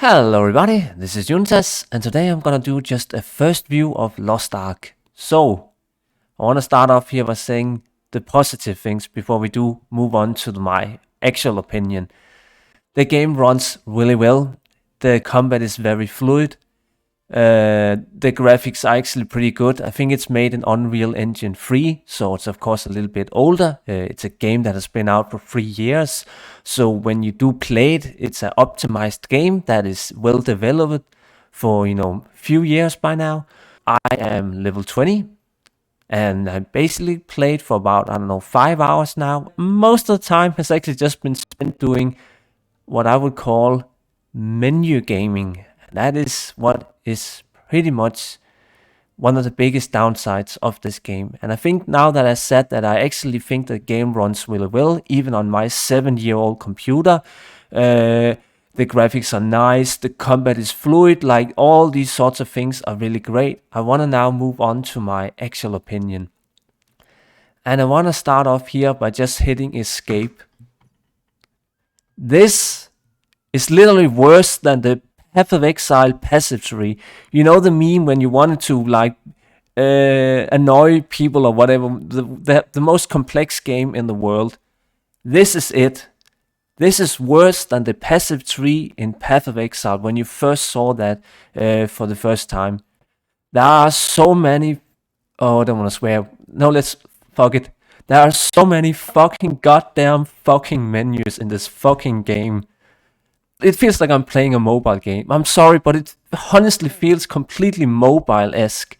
Hello everybody, this is Djuntas, and today I'm gonna do just a first view of Lost Ark. So, I wanna start off here by saying the positive things before we do move on to my actual opinion. The game runs really well, the combat is very fluid, the graphics are actually pretty good. I think it's made in Unreal Engine 3, so it's of course a little bit older. It's a game that has been out for 3 years, so when you do play it, it's an optimized game that is well developed for, few years by now. I am level 20, and I basically played for about, 5 hours now. Most of the time has actually just been spent doing what I would call menu gaming. That is what is pretty much one of the biggest downsides of this game. And I think now that I said that, I actually think the game runs really well, even on my 7-year-old computer. The graphics are nice, the combat is fluid, like all these sorts of things are really great. I want to now move on to my actual opinion. And I want to start off here by just hitting escape. This is literally worse than the Path of Exile passive tree. You know the meme when you wanted to annoy people or whatever, the most complex game in the world. This is it. This is worse than the passive tree in Path of Exile when you first saw that for the first time. There are so many... Oh, I don't want to swear. No, fuck it. There are so many fucking goddamn fucking menus in this fucking game. It feels like I'm playing a mobile game. I'm sorry, but it honestly feels completely mobile-esque.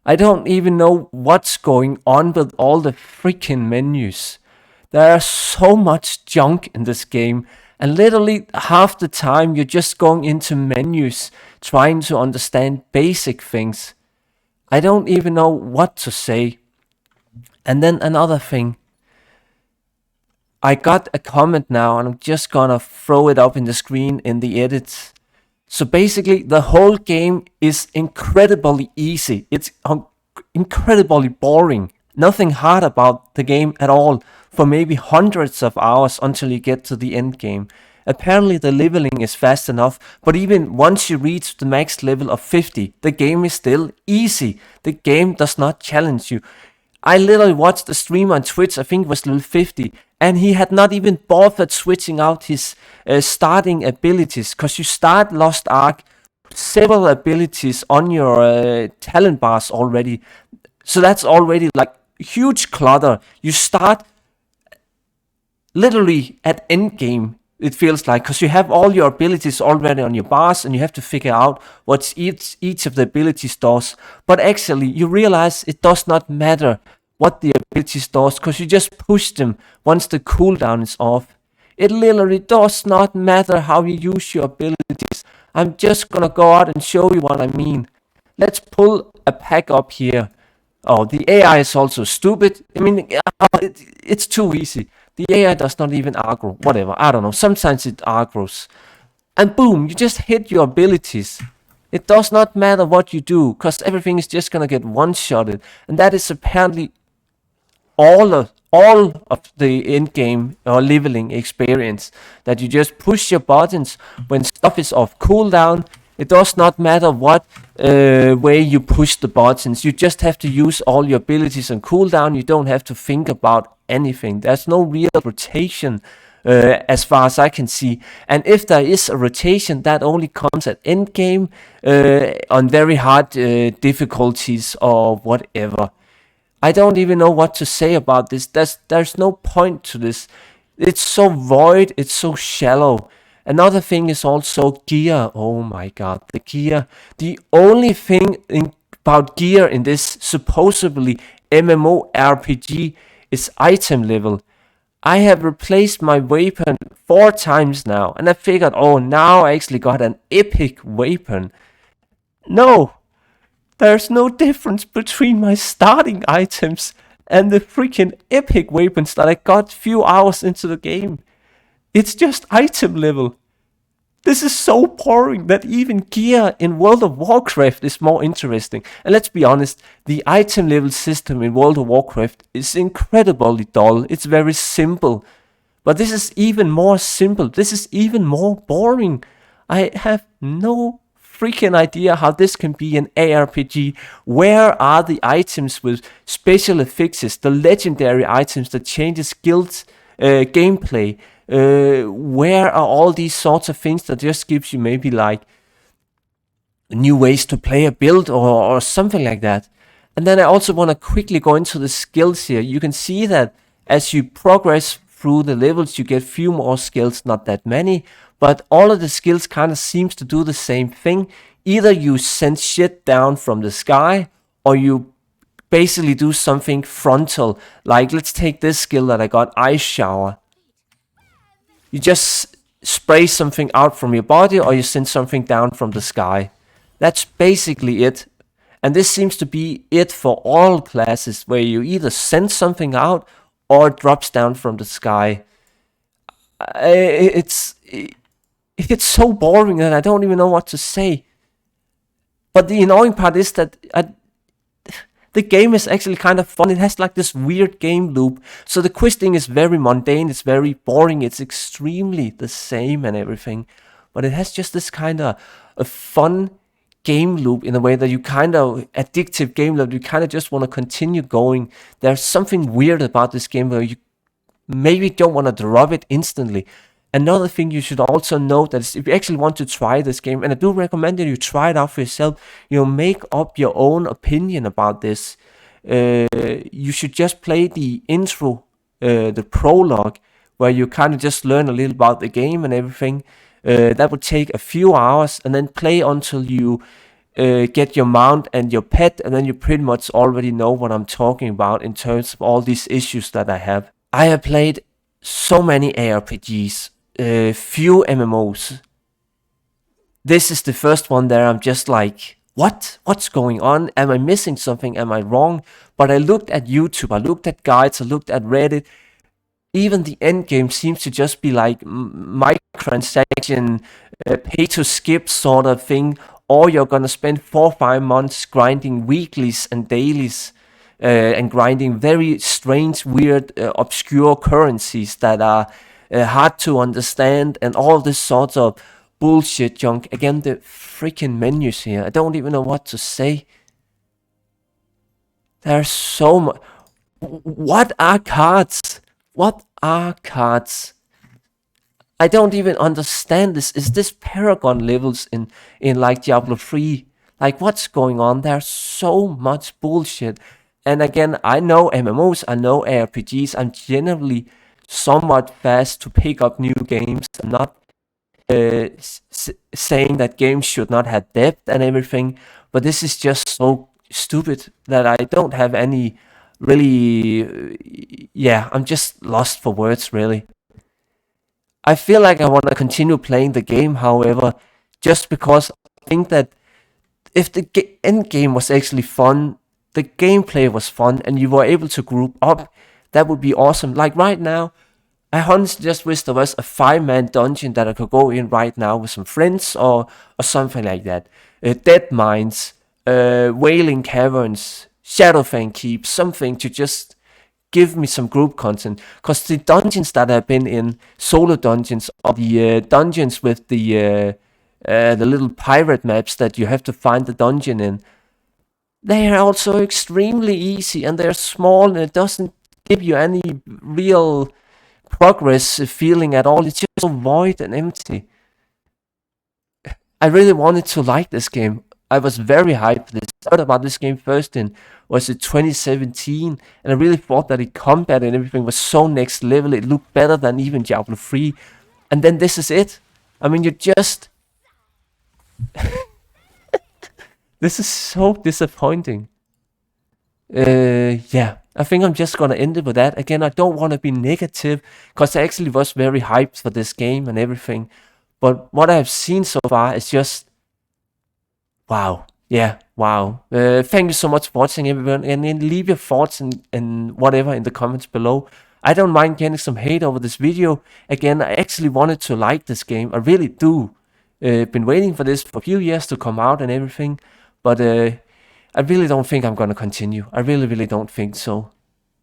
I don't even know what's going on with all the freaking menus. There are so much junk in this game, and literally half the time you're just going into menus trying to understand basic things. I don't even know what to say. And then another thing. I got a comment now, and I'm just gonna throw it up in the screen in the edits. So basically, the whole game is incredibly easy. It's incredibly boring. Nothing hard about the game at all for maybe hundreds of hours until you get to the end game. Apparently the leveling is fast enough, but even once you reach the max level of 50, the game is still easy. The game does not challenge you. I literally watched a streamer on Twitch, I think it was level 50, and he had not even bothered switching out his starting abilities, because you start Lost Ark several abilities on your talent bars already. So that's already like huge clutter. You start literally at Endgame, it feels like, because you have all your abilities already on your bars, and you have to figure out what each of the abilities does. But actually, you realize it does not matter what the abilities does, because you just push them once the cooldown is off. It literally does not matter how you use your abilities. I'm just gonna go out and show you what I mean. Let's pull a pack up here. Oh, the AI is also stupid. I mean, it's too easy. The AI does not even aggro. Whatever, I don't know. Sometimes it aggros. And boom, you just hit your abilities. It does not matter what you do, because everything is just gonna get one-shotted. And that is apparently all of the in-game or leveling experience. That you just push your buttons when stuff is off cooldown. It does not matter what way you push the buttons. You just have to use all your abilities on cooldown. You don't have to think about anything. There's no real rotation as far as I can see. And if there is a rotation, that only comes at endgame on very hard difficulties or whatever. I don't even know what to say about this. There's no point to this. It's so void. It's so shallow. Another thing is also gear. Oh my god, the gear. The only thing about gear in this supposedly MMORPG is item level. I have replaced my weapon 4 times now, and I figured, oh, now I actually got an epic weapon. No, there's no difference between my starting items and the freaking epic weapons that I got few hours into the game. It's just item level. This is so boring that even gear in World of Warcraft is more interesting. And let's be honest, the item level system in World of Warcraft is incredibly dull. It's very simple. But this is even more simple. This is even more boring. I have no freaking idea how this can be an ARPG. Where are the items with special affixes, the legendary items that changes skills, gameplay? Where are all these sorts of things that just gives you maybe like new ways to play a build or something like that? And then I also want to quickly go into the skills here. You can see that as you progress through the levels, you get few more skills, not that many, but all of the skills kind of seems to do the same thing. Either you send shit down from the sky, or you basically do something frontal. Like, let's take this skill that I got, Ice Shower. You just spray something out from your body, or you send something down from the sky. That's basically it. And this seems to be it for all classes, where you either send something out or it drops down from the sky. It's so boring that I don't even know what to say. But the annoying part is that the game is actually kind of fun. It has like this weird game loop. So the questing is very mundane, it's very boring, it's extremely the same and everything. But it has just this kind of a fun game loop in a way that you kind of addictive game loop. You kind of just want to continue going. There's something weird about this game where you maybe don't want to drop it instantly. Another thing you should also note that is if you actually want to try this game, and I do recommend that you try it out for yourself, make up your own opinion about this. You should just play the intro, the prologue, where you kind of just learn a little about the game and everything. That would take a few hours, and then play until you get your mount and your pet, and then you pretty much already know what I'm talking about in terms of all these issues that I have. I have played so many ARPGs, few MMOs. This is the first one there I'm just like, what's going on? Am I missing something? Am I wrong? But I looked at YouTube, I looked at guides, I looked at Reddit. Even the endgame seems to just be like microtransaction, pay to skip sort of thing, or you're gonna spend 4 or 5 months grinding weeklies and dailies, and grinding very strange, weird, obscure currencies that are hard to understand, and all this sort of bullshit junk. Again, the freaking menus here, I don't even know what to say. There's so much. What are cards? What are cards? I don't even understand this. Is this Paragon levels in like Diablo 3? Like, what's going on? There's so much bullshit. And again, I know MMOs, I know ARPGs. I'm generally somewhat fast to pick up new games. I'm not saying that games should not have depth and everything, but this is just so stupid that I don't have any really, I'm just lost for words, really. I feel like I want to continue playing the game, however, just because I think that if the end game was actually fun, the gameplay was fun, and you were able to group up, that would be awesome. Like right now, I honestly just wish there was a 5-man dungeon that I could go in right now with some friends or something like that. Dead Mines, Wailing Caverns, Shadowfang Keep, something to just give me some group content. Because the dungeons that I've been in, solo dungeons, or the dungeons with the little pirate maps that you have to find the dungeon in, they are also extremely easy, and they're small, and it doesn't give you any real progress feeling at all. It's just so void and empty. I really wanted to like this game. I was very hyped. I heard about this game first in, was it 2017? And I really thought that the combat and everything was so next level. It looked better than even Diablo 3. And then this is it. I mean, you just... This is so disappointing. I think I'm just gonna end it with that. Again, I don't want to be negative, because I actually was very hyped for this game and everything. But what I've seen so far is just... wow. Yeah, wow. Thank you so much for watching, everyone. And then leave your thoughts and whatever in the comments below. I don't mind getting some hate over this video. Again, I actually wanted to like this game. I really do. Been waiting for this for a few years to come out and everything. But I really don't think I'm gonna continue. I really don't think so.